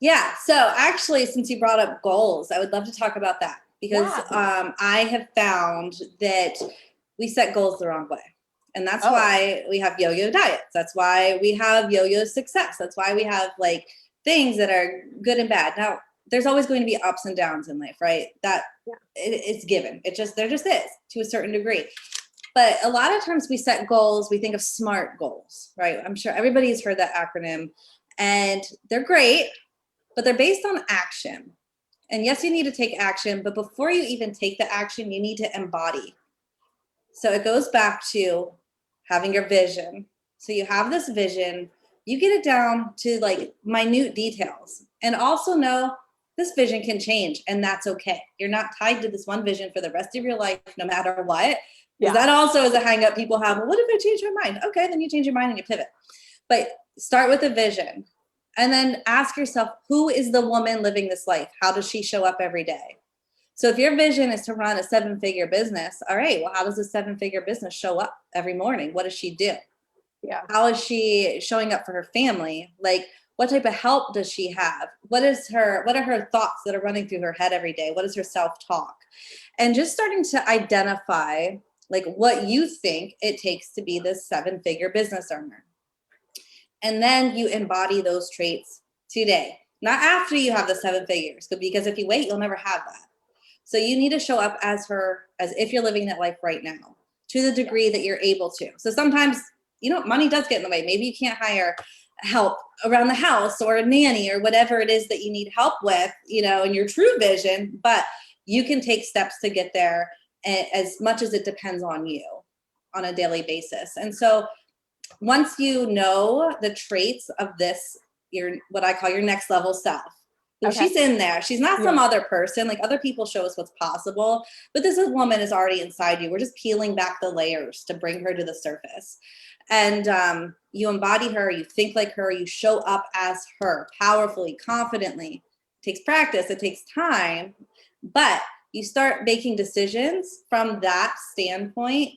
Yeah. So actually, since you brought up goals, I would love to talk about that because Yeah. I have found that we set goals the wrong way. And that's Oh, why we have yo-yo diets. That's why we have yo-yo success. That's why we have like things that are good and bad. Now, there's always going to be ups and downs in life, right? That yeah. it's given. There just is to a certain degree. But a lot of times we set goals, we think of SMART goals, right? I'm sure everybody's heard that acronym and they're great, but they're based on action. And yes, you need to take action, but before you even take the action, you need to embody. So it goes back to having your vision. So you have this vision, you get it down to like minute details, and also know this vision can change, and that's okay. You're not tied to this one vision for the rest of your life, no matter what. Because Yeah. that also is a hang up people have. Well, what if I change my mind? Okay, then you change your mind and you pivot. But start with a vision and then ask yourself, who is the woman living this life? How does she show up every day? So if your vision is to run a 7-figure business, all right, well, how does a 7-figure business show up every morning? What does she do? Yeah. How is she showing up for her family? Like, what type of help does she have? What are her thoughts that are running through her head every day? What is her self-talk? And just starting to identify like what you think it takes to be this 7-figure business owner. And then you embody those traits today, not after you have the 7 figures, because if you wait, you'll never have that. So you need to show up as her, as if you're living that life right now, to the degree that you're able to. So sometimes, money does get in the way. Maybe you can't hire help around the house or a nanny or whatever it is that you need help with, in your true vision, but you can take steps to get there as much as it depends on you on a daily basis. And so once you know the traits of this, your what I call your next level self. So Okay. she's in there. She's not some Yeah. other person. Like other people show us what's possible, but this woman is already inside you. We're just peeling back the layers to bring her to the surface. And you embody her, you think like her, you show up as her powerfully, confidently. It takes practice, it takes time, but you start making decisions from that standpoint.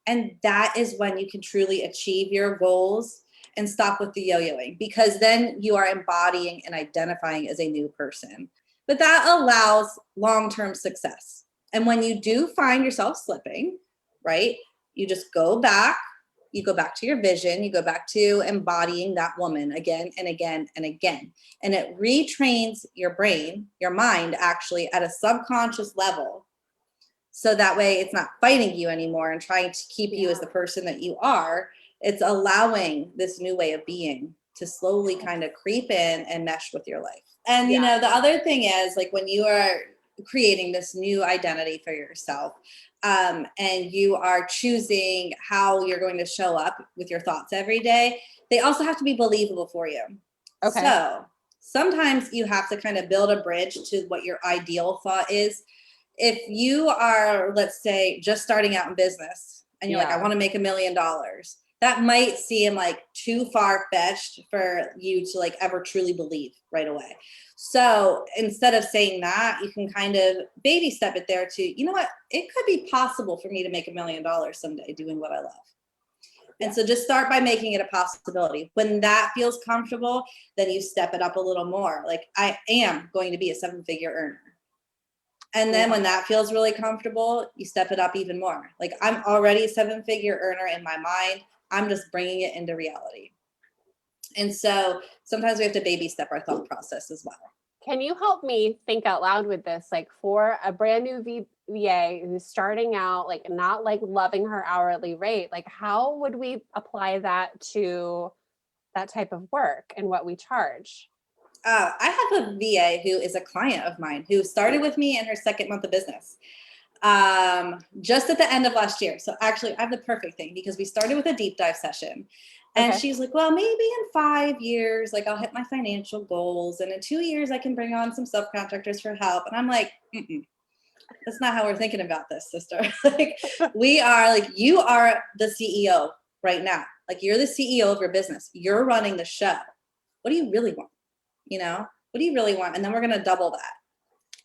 And that is when you can truly achieve your goals and stop with the yo-yoing, because then you are embodying and identifying as a new person. But that allows long-term success. And when you do find yourself slipping, right, you just go back, you go back to your vision, you go back to embodying that woman again and again and again. And it retrains your brain, your mind actually at a subconscious level. So that way it's not fighting you anymore and trying to keep you as the person that you are. It's allowing this new way of being to slowly kind of creep in and mesh with your life. And, Yeah. the other thing is like when you are creating this new identity for yourself, and you are choosing how you're going to show up with your thoughts every day, they also have to be believable for you. Okay. So sometimes you have to kind of build a bridge to what your ideal thought is. If you are, let's say, just starting out in business and you're like, I Yeah. want to make $1 million, that might seem like too far-fetched for you to like ever truly believe right away. So instead of saying that, you can kind of baby step it there to, you know what, it could be possible for me to make $1 million someday doing what I love. And so just start by making it a possibility. When that feels comfortable, then you step it up a little more. Like, I am going to be a 7-figure earner. And then when that feels really comfortable, you step it up even more. Like, I'm already a 7-figure earner in my mind. I'm just bringing it into reality. And so sometimes we have to baby step our thought process as well. Can you help me think out loud with this? Like for a brand new VA who's starting out, like not like loving her hourly rate, like how would we apply that to that type of work and what we charge? I have a VA who is a client of mine who started with me in her second month of business, just at the end of last year. So actually, I have the perfect thing because we started with a deep dive session. And Okay. she's like, well, maybe in 5 years, like I'll hit my financial goals. And in 2 years, I can bring on some subcontractors for help. And I'm like, that's not how we're thinking about this, sister. Like, we are like, you are the CEO right now. Like, you're the CEO of your business. You're running the show. What do you really want? What do you really want? And then we're going to double that.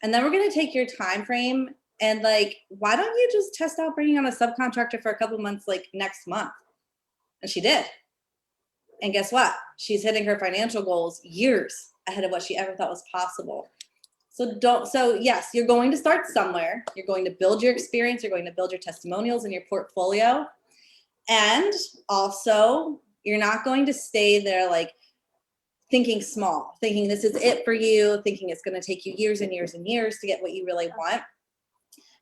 And then we're going to take your time frame and like, why don't you just test out bringing on a subcontractor for a couple months, like next month? And she did. And guess what? She's hitting her financial goals years ahead of what she ever thought was possible. So yes, you're going to start somewhere. You're going to build your experience. You're going to build your testimonials and your portfolio. And also, you're not going to stay there like thinking small, thinking this is it for you, thinking it's going to take you years and years and years to get what you really want.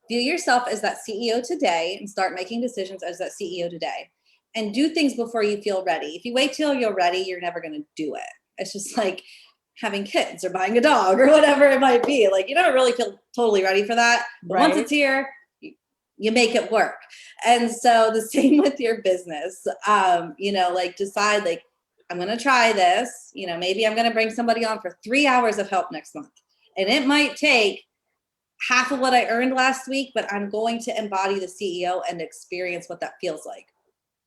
View yourself as that CEO today and start making decisions as that CEO today. And do things before you feel ready. If you wait till you're ready, you're never going to do it. It's just like having kids or buying a dog or whatever it might be. Like, you don't really feel totally ready for that. But once it's here, you make it work. And so the same with your business. Like decide like, I'm going to try this. Maybe I'm going to bring somebody on for 3 hours of help next month. And it might take half of what I earned last week, but I'm going to embody the CEO and experience what that feels like.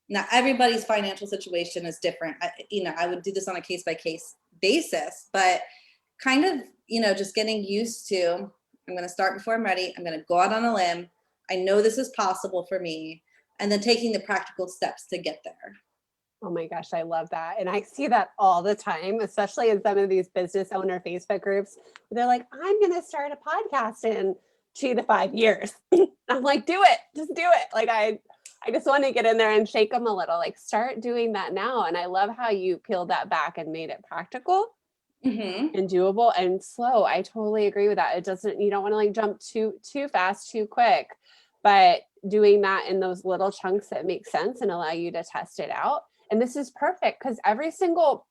Now, everybody's financial situation is different. I would do this on a case-by-case basis, but kind of, just getting used to, I'm going to start before I'm ready. I'm going to go out on a limb. I know this is possible for me. And then taking the practical steps to get there. Oh my gosh, I love that. And I see that all the time, especially in some of these business owner Facebook groups. They're like, I'm going to start a podcast in 2 to 5 years. I'm like, do it. Just do it. Like, I just want to get in there and shake them a little, like start doing that now. And I love how you peeled that back and made it practical and doable and slow. I totally agree with that. You don't want to like jump too fast, too quick, but doing that in those little chunks that make sense and allow you to test it out. And this is perfect because every single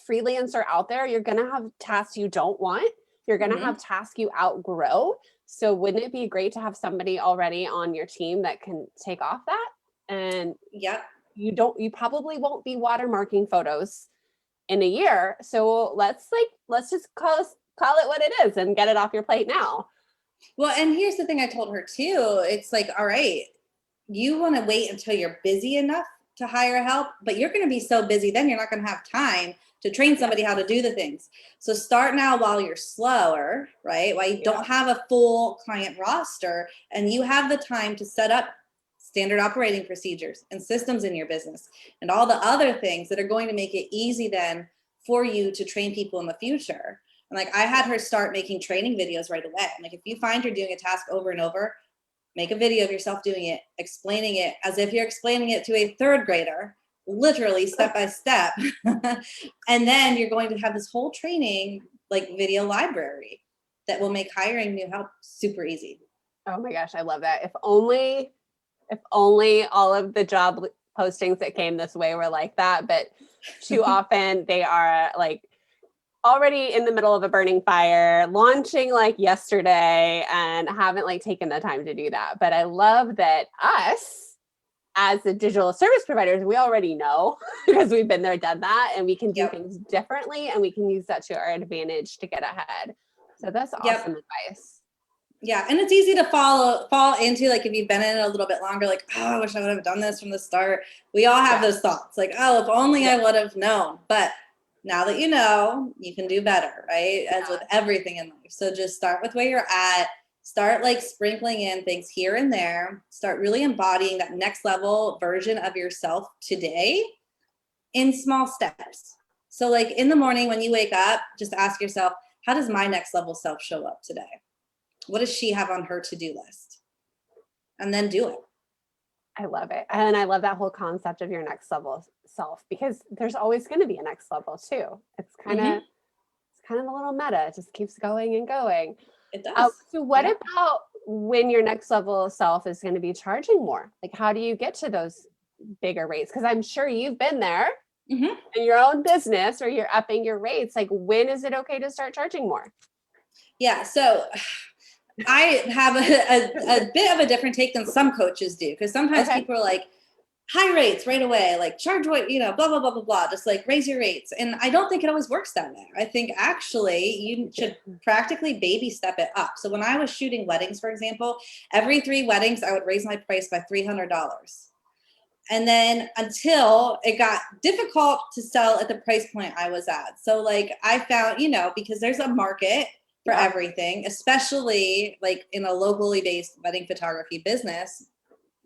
freelancer out there, you're going to have tasks you don't want. You're going to have tasks you outgrow. So wouldn't it be great to have somebody already on your team that can take off that? And you probably won't be watermarking photos in a year. So let's just call it what it is and get it off your plate now. Well, and here's the thing I told her too. It's like, all right, you want to wait until you're busy enough to hire help, but you're going to be so busy then you're not going to have time to train somebody how to do the things. So start now while you're slower, right? While you don't have a full client roster and you have the time to set up standard operating procedures and systems in your business and all the other things that are going to make it easy then for you to train people in the future. And like I had her start making training videos right away. Like if you find you're doing a task over and over, make a video of yourself doing it, explaining it as if you're explaining it to a third grader, literally step by step. And then you're going to have this whole training like video library that will make hiring new help super easy. Oh my gosh, I love that. If only all of the job postings that came this way were like that, but too often they are like already in the middle of a burning fire, launching like yesterday and haven't like taken the time to do that. But I love that us as the digital service providers, we already know because we've been there, done that, and we can do things differently and we can use that to our advantage to get ahead. So that's awesome advice. Yeah. And it's easy to fall into, like, if you've been in it a little bit longer, like, oh, I wish I would have done this from the start. We all have those thoughts like, oh, if only I would have known. But now that you know, you can do better, right? As with everything in life. So just start with where you're at. Start like sprinkling in things here and there. Start really embodying that next level version of yourself today in small steps. So like in the morning when you wake up, just ask yourself, how does my next level self show up today? What does she have on her to-do list? And then do it. I love it. And I love that whole concept of your next level self, because there's always going to be a next level too. It's kind of a little meta. It just keeps going and going. It does. So what about when your next level self is going to be charging more? Like, how do you get to those bigger rates? Because I'm sure you've been there in your own business, or you're upping your rates. Like, when is it okay to start charging more? Yeah. So I have a bit of a different take than some coaches do, because sometimes people are like, high rates right away, like charge what, blah, blah, blah, blah, blah, just like raise your rates. And I don't think it always works that way. I think actually you should practically baby step it up. So when I was shooting weddings, for example, every 3 weddings, I would raise my price by $300. And then until it got difficult to sell at the price point I was at. So like I found, because there's a market for everything, especially like in a locally based wedding photography business,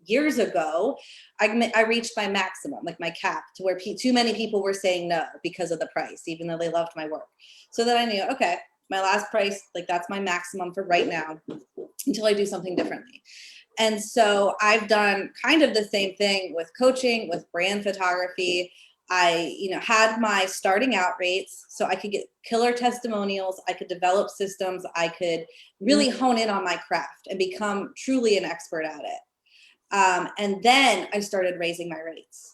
years ago, I reached my maximum, like my cap, to where too many people were saying no because of the price, even though they loved my work. So then I knew, okay, my last price, like that's my maximum for right now until I do something differently. And so I've done kind of the same thing with coaching, with brand photography. I, had my starting out rates so I could get killer testimonials. I could develop systems. I could really hone in on my craft and become truly an expert at it. And then I started raising my rates.